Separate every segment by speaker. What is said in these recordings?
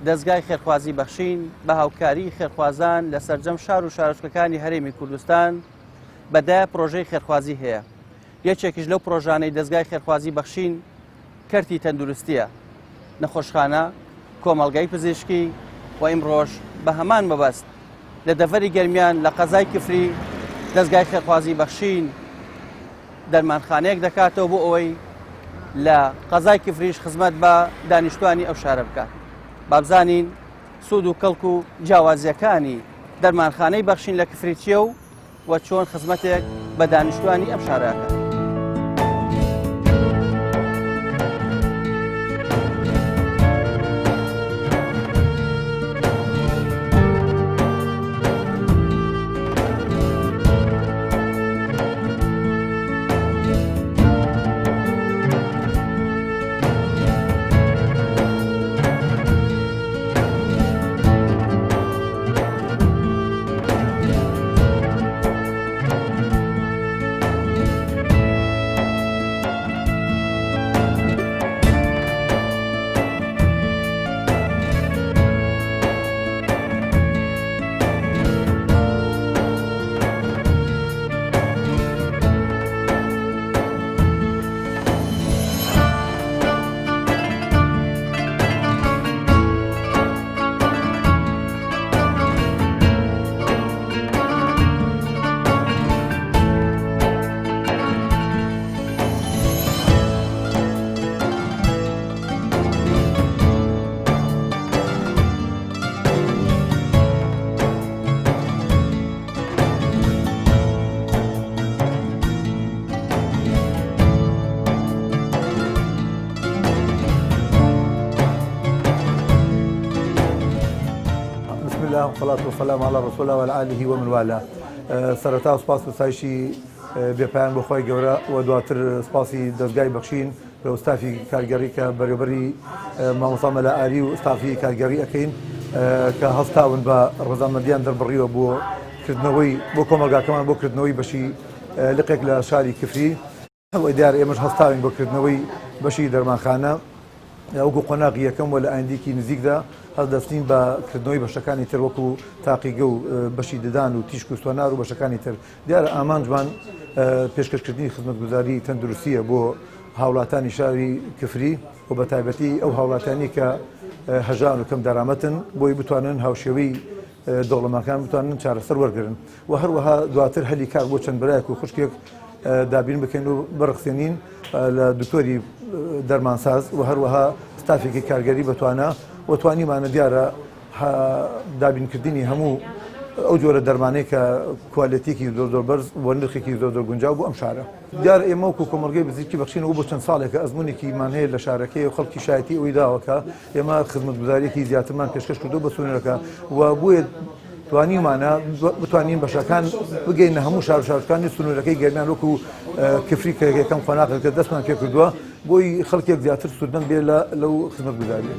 Speaker 1: دەستگای خێرخوازی بەخشین بە هاوکاری خێرخوازان لە سەرجەم شار و شارۆچکەکانی هەرێمی کوردستان بەدایە پرۆژەی خێرخوازی هەیە. یەکێکیش لەو پرۆژانەی دەستگای خێرخوازی بەخشین کەرتی تەندروستیە، نەخۆشخانە، کۆمەڵگای پزیشکی و ئیمڕۆژ بە هەمان مەبەست لە دەڤەری گەرمیان لە قەزای کفری دەستگای خێرخوازی بەخشین دەرمانخانەیەک دەکاتەوە بۆ ئەوەی لە قەزای کفریش خزمەت بە دانیشتوانی ئەو شارە بکات. بابزانین سوود و کەڵک و جیاوازیەکانی دەرمانخانەی بەخشین لە کفری چییە و چۆن خزمەتێک بە دانیشتوانی ئەم شارەکە.
Speaker 2: والصلاة والسلام على رسول الله وعلى آله ومن والاه. سەرەتا سپاس و ستایشی بێپایان بۆ خۆی گەورە و دواتر سپاسی دەستگای بەخشین بە ئوستافی کارگەڕی کە بەڕێوەبەری مامۆستا مەلائاری و ئوستافی کارگەڕی ئەەکەین کە هەستاون بە ڕەزامەندیان دەربڕیوە بۆ کۆمەلگاکەمان بۆ کردنەوەی بەشی لقێک لە شاری کفری و دیار ئێمەش هەستاوین بۆ کردنەوەی بەشی دەرمانخانە وەکو قۆناغی یەکەم و لە ئایندێکی نزیکدا هەڵدەستین بە کردنەوەی بەشەکانی تر وەکو تاقیگە و بەشی ددان و تیشک و سوەنار و بەشەکانی تر. دیارە ئامانجمان پێشکەشکردنی خزمەتگوزاری تەندروستیە بۆ هاوڵاتانی شاری کفری و بە تایبەتی ئەو هاوڵاتانی کە هەژان و کەم دەرامەتن بۆی بتوانن هاوشێوەی دەوڵەمەکان بتوانن چارەسەر وەرگرن و هەروەها دواتر هەلی کار بۆ چەند برایەک و خوشکێک دابین بکەین و بەرەخسێنین لە دکتۆری دەرمانساز و هەروەها ستافێکی کارگەری بتوانە و توانیمانە دیارە دابینکردنی هەموو ئەو جۆرە دەرمانەی کە کوالەتێکی زۆر بەرز بۆ نرخێکی زۆر گونجاو بۆ ئەم شارە. دیارە ئێمە وەکو کۆمەلگەی بزیرکی بەخشینەوە بۆ چەند ساڵێکە ئەزمونێکیمان هەیە لە شارەکەی و خەڵکی شایەتی ئەوی داوەکە ئێمە خزمەتگوزاریەکی زیاترمان پێشکەش کردو بە سونەرەکە و بۆیە توانیمانە بتوانین بەشەکان بگەینە هەموو شارەکانی سنوورەکەی گەرمیان وەکو کفری کە یەکەم خۆناغێکە دەستمان پێ کردووە بۆی خەڵکێک زیاتر سوودمەند بێ لەو خزمەتگوزاریە.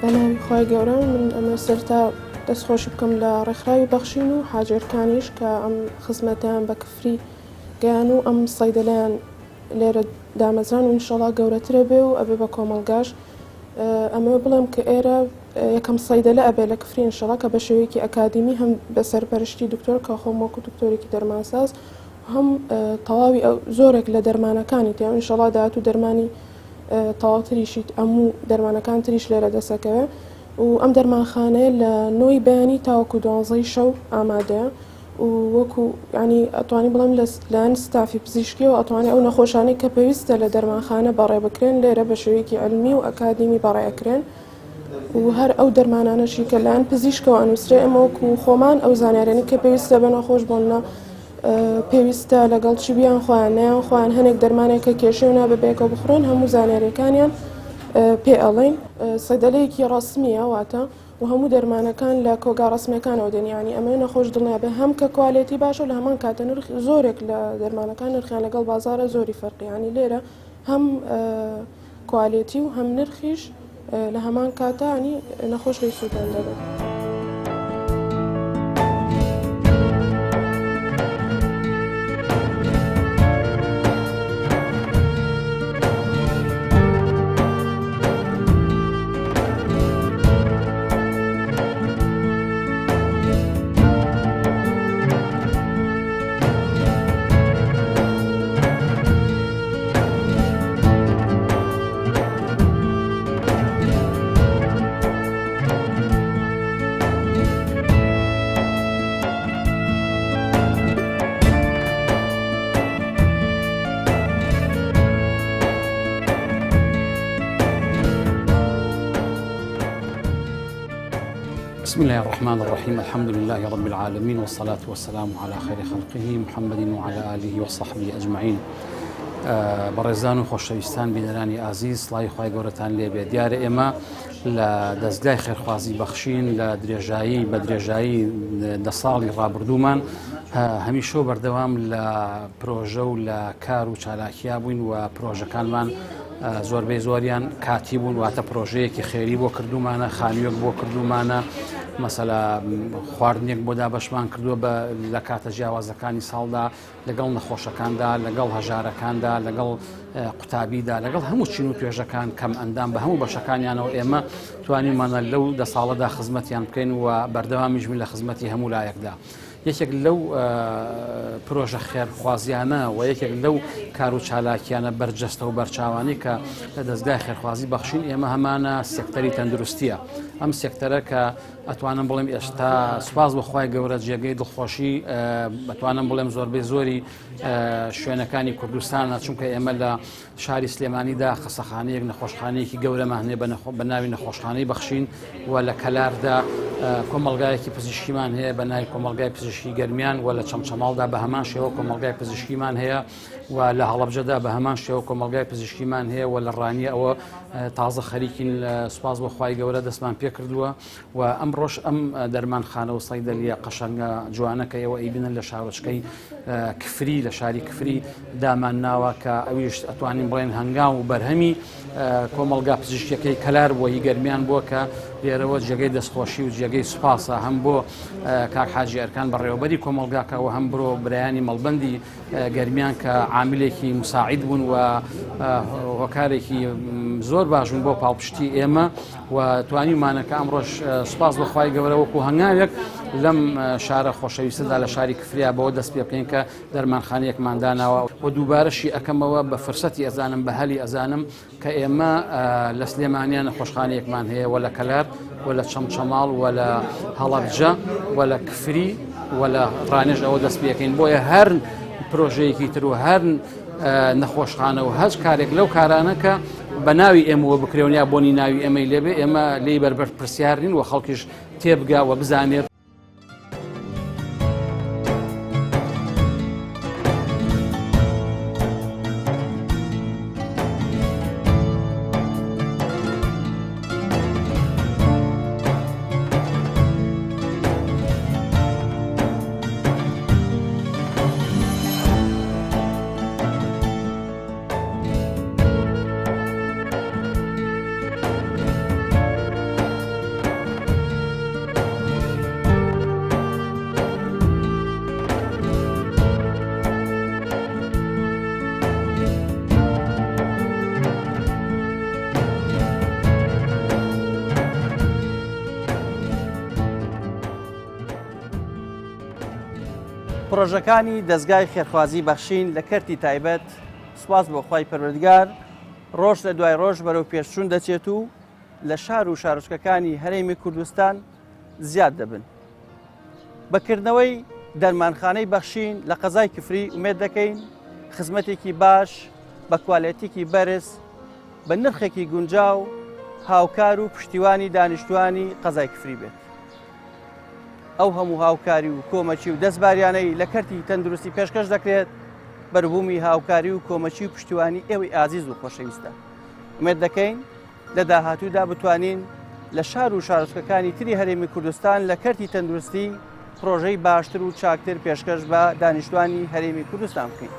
Speaker 3: بەناوی خۆی گەورە من ئەمە سەرتا دەستخۆشی بکەم لە ڕێکخراوی بەخشین و حاجەرکانیش کە ئەم خزمەتیان بە کفری گەیان و ئەم سەیدەلەیان لێرە دامەزران و ئینشەڵا گەورەترە بێ و ئەبێ بە کۆمەلگاش. ئەمە بڵێم کە ئێرە یەکەم سەیدەلە ئەبێ لە کفری ئینشەڵا کە بە شێوەیەکی ئەکادمی هەم بە سەرپەرشتی دکتۆر کە خۆم وەکو دکتۆرێکی دەرمانساز هەم تەواوی زۆرێک لە دەرمانەکانی تیا ئینشەڵا داهات و دەرمانی تەواوتریشیت ئەموو دەرمانەکان تریش لێرە دەسەکەوێ و ئەم دەرمانخانەیە لە 9 بەیانی تاوەکو 12 شەو ئامادەیە و وەکو ینی ئەتوانی بڵێم لەلایەن ستافی پزیشکی و ئەتوانێت ئەو نەخۆشانەی کە پێویستە لە دەرمانخانە بەڕێ بکرێن لێرە بە شێوەیەکی علمی و ئەکادیمی بەڕێەکرێن و هەر ئەو دەرمانانەشی کە لایەن پزیشکەوە ئەنووسرێ ئەمە وەکو خۆمان ئەو زانیارێنی کە پێویستە بە نەخۆش بۆنە پێویستە لەگەڵ چی بیان خۆیان نیان خۆیان هەنێک دەرمانێکە کێشێ و نابێکەوە بخڕن هەموو زانیاریەکانیان پێ ئەڵێن سەیدەلەیەکی ڕسمیە واتە و هەموو دەرمانەکان لە کۆگا ڕسمیەکانەوە دەنیانی ئەمە نەخۆش دڵنیابێ هەم کە کوالێتی باشە و لە هەمان کاتە نرخ زۆرێک لە دەرمانەکان نرخیان لەگەڵ بازارە زۆری فەرقیانی لێرە هەم کوالێتی و هەم نرخیش لە هەمان کاتانی نەخۆش لی سوودان دەبێت.
Speaker 4: بسم الله الرحمن الرحيم الحمد لله رب العالمين والصلاة والسلام على خير خلقه محمد وعلى آله وصحبه أجمعين بەڕێزان و خۆشەویستان بینەرانی ئازیز سڵاوی خوای گەورەتان لێبێ دیارە ئێمە لە دەستگای خێرخوازی بەخشین لە درێژایی بە درێژایی 10 ساڵی ڕابردوومان هەمیشە بەردەوام لە پرۆژە و لە کار و چالاکیا بووین و پرۆژەکانمان زۆربەی زۆریان کاتی بوون واتە پرۆژەیەکی خێری بۆ کردومانە خانوویەک بۆ کردومانە مەسەلا خواردنێک بۆ دابەشمان کردووە بە لە کاتە جیاوازەکانی ساڵدا لەگەڵ نەخۆشەکاندا لەگەڵ هەژارەکاندا لەگەڵ قوتابیدا لەگەڵ هەموو چین و توێژەکان کەم ئەندام بە هەموو بەشەکانیانەوە ئێمە توانیمانە لەو 10 ساڵەدا خزمەتیان بکەین و بەردەوامیژمن لە خزمەتی هەموو لایەکدا. یەکێک لەو پرۆژە خێرخوازیانە و یەکێک لەو کار و چالاکیانە بەرجەستە و بەرچاوانی کە لە دەستگای خێرخوازی بەخشین ئێمە هەمانە سێکتەری تەندروستیە. ئەم سێکتەرە کە ئەتوانم بڵێم ئێستا سوپاس بەخوای گەورە جێگەی دڵخۆشی بەتوانم بڵێم زۆربەی زۆری شوێنەکانی کوردستانە چونکە ئێمە لە شاری سلێمانیدا خەسەخانەیەک نەخۆشخانەیەکی گەورەمان هەیە بە ناوی نەخۆشخانەی بەخشین و لە کەلاردا کۆمەڵگایەکی پزیشکیمان هەیە بە ناوی کۆمەڵگای پزیشکی گەرمیان و لە چەمچەماڵدا بە هەمان شێوە کۆمەڵگای پزیشکیمان هەیە و لە هەڵەبجەدا بە هەمان شێوە کۆمەڵگای پزیشکیمان هەیە و لە ڕانی ئەوە تازە خەریکین سوپاس بەخوای گەورە دەستمان پێ کردووە و ئەمڕۆژ ئەم دەرمانخانە و سەیدەلیە قەشەنگە جوانەکە ئێوە ئیبنن لە شارۆچکەی کفری لە شاری کفری دامان ناوە کە ئەویش ئەتوانین بڵێن هەنگاو و بەرهەمی کۆمەڵگا پزیشکیەکەی کەلار بووە هی گەرمیان بووە کە لێرەوە جێگەی دەستخۆشی و جێگەی سوپاسە هەم بۆ کاک حاجی ئەرکان بەڕێوەبەری کۆمەڵگاکەوە هەم بڕۆ برایانی مەڵبەندی گەرمیان کە عاملێکی مساعید بوون و هۆکارێکی زۆر باشون بۆ پاڵپشتی ئێمە و توانیمانەکە ئەمڕۆژ سوپاس بەخوای گەورە وەکو هەنگاوێک لەم شارە خۆشەویستەدا لە شاری کفریا بەوە دەست پێ بکەین کە دەرمانخانەیەکمان داناوە و دووبارەشی ئەەکەمەوە بە فرسەتی ئەزانم بە هەلی ئەزانم کە ئێمە لە سلێمانیان نەخۆشخانەیەکمان هەیە و لە کەلار و لە چەمچەماڵ و لە هەڵەبجە و لە کفری و لە ڕانێژ ئەوە دەست پێکەین بۆیە هەر پرۆژەیەکی تر و هەر نەخۆشخانە و هەچ کارێک لەو کارانەکە بە ناوی ئێمەوە بکرێن یا بۆنی ناوی ئەمەی لێبێ ئێمە لی بەربەر پرسیارین و خەڵکیش تێبگا و بزانێت.
Speaker 1: پرۆژەکانی دەستگای خێرخوازی بەخشین لە کەرتی تایبەت سوپاس بۆ خوای پەروەردگار ڕۆژ لە دوای ڕۆژ بەرەو پێشچوون دەچێت و لە شار و شارۆچکەکانی هەرێمی کوردستان زیاد دەبن. بەکردنەوەی دەرمانخانەی بەخشین لە قەزای کفری ئومێد دەکەین خزمەتێکی باش بە کوالێتێکی بەرز بە نرخێکی گونجاو هاوکار و پشتیوانی دانیشتوانی قەزای کفری بێت. ئەو هەموو هاوکاری و کۆمەچی و دەستباریانەی لە کەرتی تەندروستی پێشکەش دەکرێت بەربوومی هاوکاری و کۆمەچی و پشتیوانی ئێوەی ئازیز و خۆشەویستە. ئومێد دەکەین لە داهاتوودا بتوانین لە شار و شارۆچکەکانی تری هەرێمی کوردستان لە کەرتی تەندروستی پرۆژەی باشتر و چاکتر پێشکەش بە دانیشتوانی هەرێمی کوردستان بکەین.